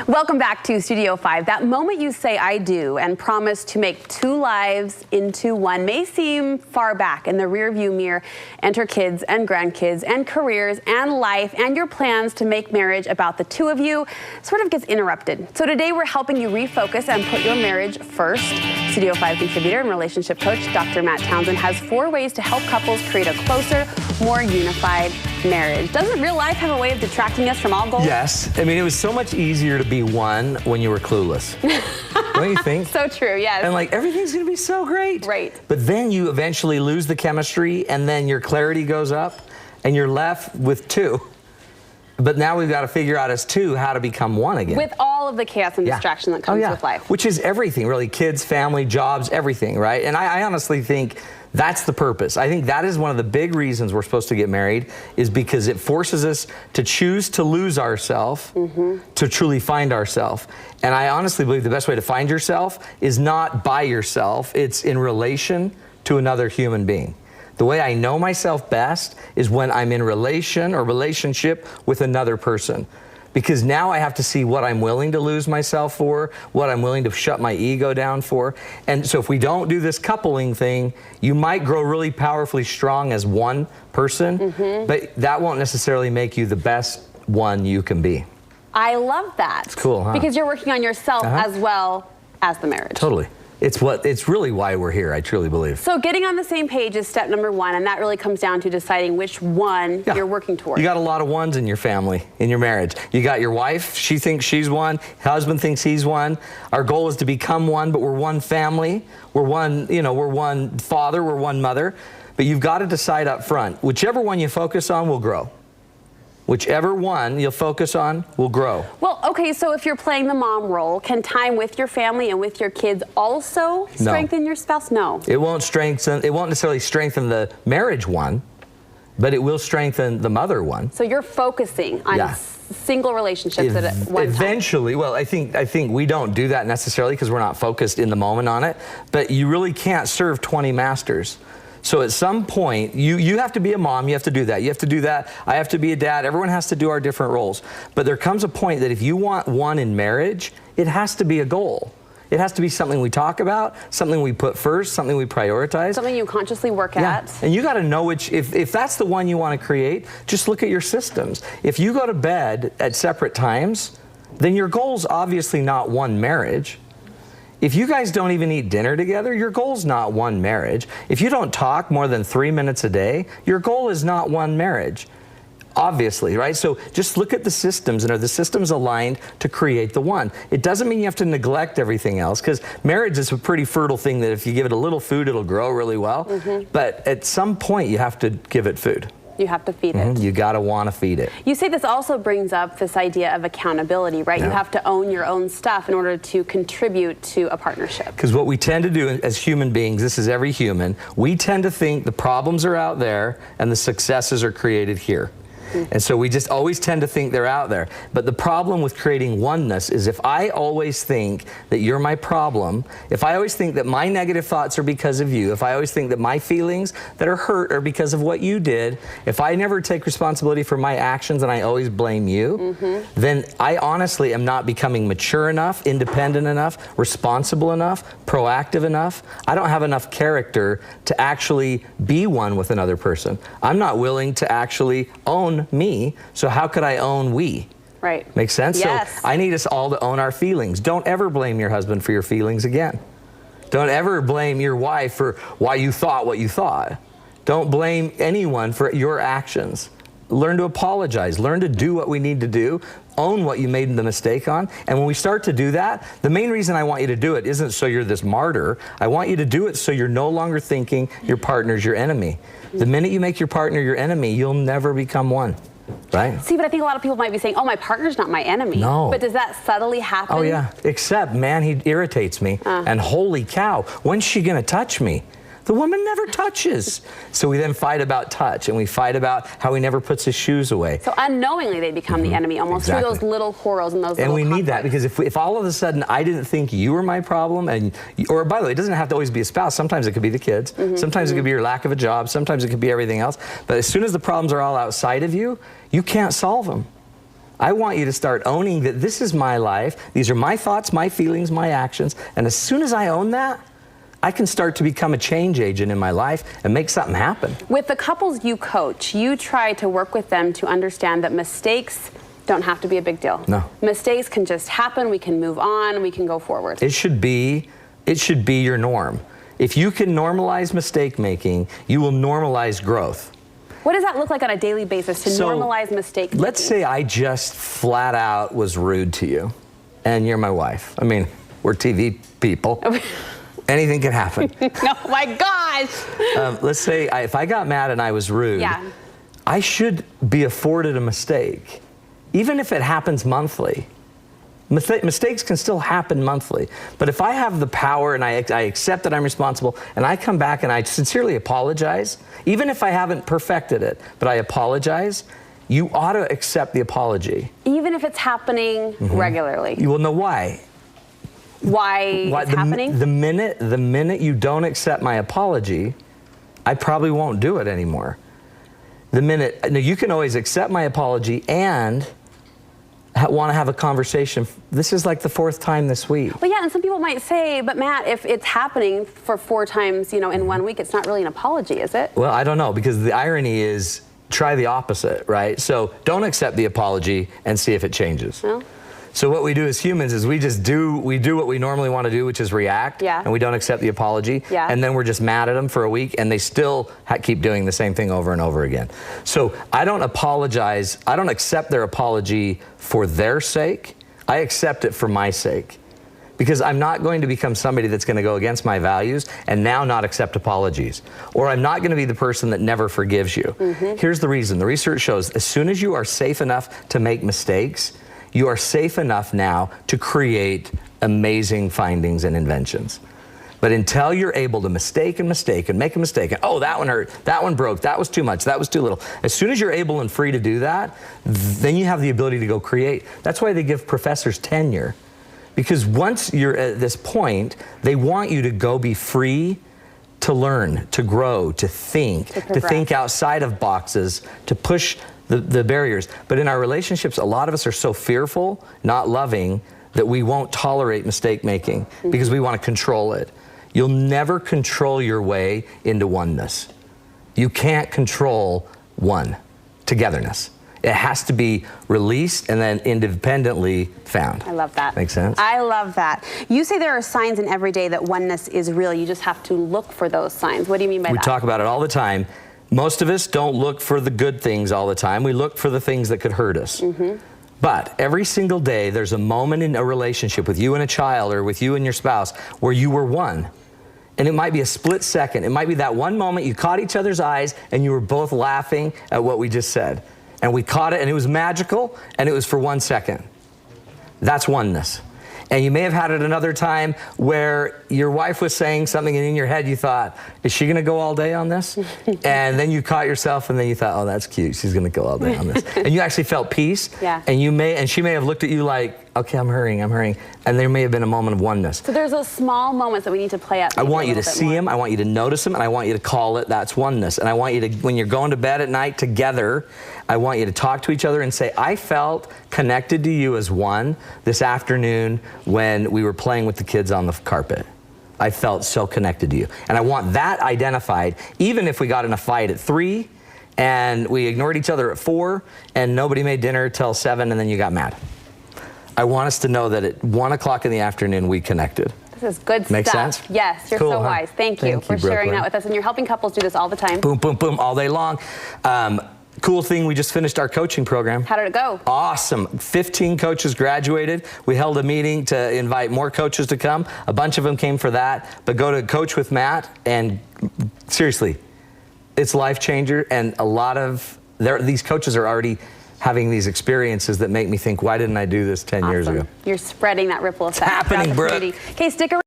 Welcome back to Studio 5. That moment you say I do and promise to make two lives into one may seem far back in the rearview mirror. Enter kids and grandkids and careers and life and your plans to make marriage about the two of you sort of gets interrupted. So today we're helping you refocus and put your marriage first. Studio 5 contributor and relationship coach Dr. Matt Townsend has 4 ways to help couples create a closer, more unified marriage. Doesn't real life have a way of detracting us from all goals? Yes. I mean, it was so much easier to be one when you were clueless. Don't you think? So true, yes. And like, everything's going to be so great. Right. But then you eventually lose the chemistry, and then your clarity goes up, and you're left with 2. But now we've got to figure out as 2 how to become 1 again. With all of the chaos and distraction that comes with life. Which is everything, really. Kids, family, jobs, everything, right? And I honestly think that's the purpose. I think that is one of the big reasons we're supposed to get married, is because it forces us to choose to lose ourselves to truly find ourselves. And I honestly believe the best way to find yourself is not by yourself. It's in relation to another human being. The way I know myself best is when I'm in relation or relationship with another person. Because now I have to see what I'm willing to lose myself for, what I'm willing to shut my ego down for. And so if we don't do this coupling thing, you might grow really powerfully strong as one person, but that won't necessarily make you the best one you can be. I love that. It's cool, huh? Because you're working on yourself as well as the marriage. Totally. It's really why we're here, I truly believe. So getting on the same page is step number 1, and that really comes down to deciding which one you're working towards. You got a lot of ones in your family, in your marriage. You got your wife, she thinks she's one, husband thinks he's one. Our goal is to become one, but we're one family. We're one, we're one father, we're one mother. But you've got to decide up front, whichever one you focus on will grow. Whichever one you'll focus on will grow. Well, okay, so if you're playing the mom role, can time with your family and with your kids also strengthen your spouse? No. It won't necessarily strengthen the marriage one, but it will strengthen the mother one. So you're focusing on single relationships at one time. Eventually, well, I think we don't do that necessarily because we're not focused in the moment on it, but you really can't serve 20 masters. So at some point, you have to be a mom, you have to do that. You have to do that. I have to be a dad. Everyone has to do our different roles. But there comes a point that if you want one in marriage, it has to be a goal. It has to be something we talk about, something we put first, something we prioritize. Something you consciously work at. And you got to know if that's the one you want to create, just look at your systems. If you go to bed at separate times, then your goal's obviously not one marriage. If you guys don't even eat dinner together, your goal's not one marriage. If you don't talk more than 3 minutes a day, your goal is not one marriage. Obviously, right? So just look at the systems, and are the systems aligned to create the one? It doesn't mean you have to neglect everything else, because marriage is a pretty fertile thing that if you give it a little food, it'll grow really well. But at some point, you have to give it food. You have to feed it. You got to want to feed it. You say this also brings up this idea of accountability, right? You have to own your own stuff in order to contribute to a partnership. Because what we tend to do as human beings, this is every human, we tend to think the problems are out there and the successes are created here. And so we just always tend to think they're out there. But the problem with creating oneness is if I always think that you're my problem, if I always think that my negative thoughts are because of you, if I always think that my feelings that are hurt are because of what you did, if I never take responsibility for my actions and I always blame you, then I honestly am not becoming mature enough, independent enough, responsible enough, proactive enough. I don't have enough character to actually be one with another person. I'm not willing to actually own me, so how could I own we? Right. Make sense? Yes. So I need us all to own our feelings. Don't ever blame your husband for your feelings again. Don't ever blame your wife for why you thought what you thought. Don't blame anyone for your actions. Learn to apologize. Learn to do what we need to do. Own what you made the mistake on. And when we start to do that, the main reason I want you to do it isn't so you're this martyr. I want you to do it so you're no longer thinking your partner's your enemy. The minute you make your partner your enemy, you'll never become one. Right? See, but I think a lot of people might be saying, oh, my partner's not my enemy. No. But does that subtly happen? Oh, yeah. Except, man, he irritates me. And holy cow, when's she going to touch me? The woman never touches. So we then fight about touch, and we fight about how he never puts his shoes away. So unknowingly they become the enemy, almost through those little quarrels and those little conflicts. conflicts. Need that, because if all of a sudden I didn't think you were my problem, or by the way, it doesn't have to always be a spouse. Sometimes it could be the kids. Sometimes it could be your lack of a job. Sometimes it could be everything else. But as soon as the problems are all outside of you, you can't solve them. I want you to start owning that this is my life. These are my thoughts, my feelings, my actions. And as soon as I own that, I can start to become a change agent in my life and make something happen. With the couples you coach, you try to work with them to understand that mistakes don't have to be a big deal. No. Mistakes can just happen. We can move on. We can go forward. It should be your norm. If you can normalize mistake making, you will normalize growth. What does that look like on a daily basis to normalize mistake making? Let's say I just flat out was rude to you, and you're my wife. I mean, we're TV people. Anything can happen. Oh my gosh! Let's say if I got mad and I was rude, yeah. I should be afforded a mistake, even if it happens monthly. Mistakes can still happen monthly, but if I have the power and I accept that I'm responsible and I come back and I sincerely apologize, even if I haven't perfected it, but I apologize, you ought to accept the apology. Even if it's happening regularly. You will know why. Why it's happening? The minute you don't accept my apology, I probably won't do it anymore. Now you can always accept my apology and want to have a conversation. This is like the 4th time this week. Well, yeah, and some people might say, but Matt, if it's happening for 4 times, in 1 week, it's not really an apology, is it? Well, I don't know, because the irony is try the opposite, right? So don't accept the apology and see if it changes. Well. So what we do as humans is we do what we normally want to do, which is react, and we don't accept the apology, and then we're just mad at them for a week, and they still keep doing the same thing over and over again. So I don't apologize. I don't accept their apology for their sake. I accept it for my sake, because I'm not going to become somebody that's going to go against my values and now not accept apologies, or I'm not going to be the person that never forgives you. Here's the reason. The research shows as soon as you are safe enough to make mistakes, you are safe enough now to create amazing findings and inventions. But until you're able to mistake and make a mistake, and oh, that one hurt, that one broke, that was too much, that was too little. As soon as you're able and free to do that, then you have the ability to go create. That's why they give professors tenure. Because once you're at this point, they want you to go be free to learn, to grow, to think outside of boxes, to push the barriers. But in our relationships, a lot of us are so fearful, not loving, that we won't tolerate mistake making because we want to control it. You'll never control your way into oneness. You can't control togetherness. It has to be released and then independently found. I love that. Makes sense? I love that. You say there are signs in every day that oneness is real. You just have to look for those signs. What do you mean by that? We talk about it all the time. Most of us don't look for the good things all the time. We look for the things that could hurt us. But every single day, there's a moment in a relationship with you and a child or with you and your spouse where you were one. And it might be a split second. It might be that one moment you caught each other's eyes and you were both laughing at what we just said. And we caught it and it was magical and it was for 1 second. That's oneness. And you may have had it another time where your wife was saying something and in your head you thought, is she going to go all day on this? And then you caught yourself and then you thought, oh, that's cute. She's going to go all day on this. And you actually felt peace. And she may have looked at you like, okay, I'm hurrying. And there may have been a moment of oneness. So there's those small moments that we need to play up. I want you to see them. I want you to notice them. And I want you to call it, that's oneness. And I want you to, when you're going to bed at night together, I want you to talk to each other and say, I felt connected to you as one this afternoon when we were playing with the kids on the carpet. I felt so connected to you. And I want that identified, even if we got in a fight at 3 and we ignored each other at 4 and nobody made dinner till 7 and then you got mad. I want us to know that at 1 o'clock in the afternoon we connected. This is good Make stuff. sense? Yes, you're cool, so wise. Thank you for sharing that with us. And you're helping couples do this all the time. Boom, boom, boom, all day long. Cool thing, we just finished our coaching program. How did it go? Awesome. 15 coaches graduated. We held a meeting to invite more coaches to come. A bunch of them came for that. But go to Coach with Matt, and seriously, it's life changer. And a lot of these coaches are already having these experiences that make me think, why didn't I do this 10 years ago? You're spreading that ripple effect. It's happening, bro. Okay, stick around.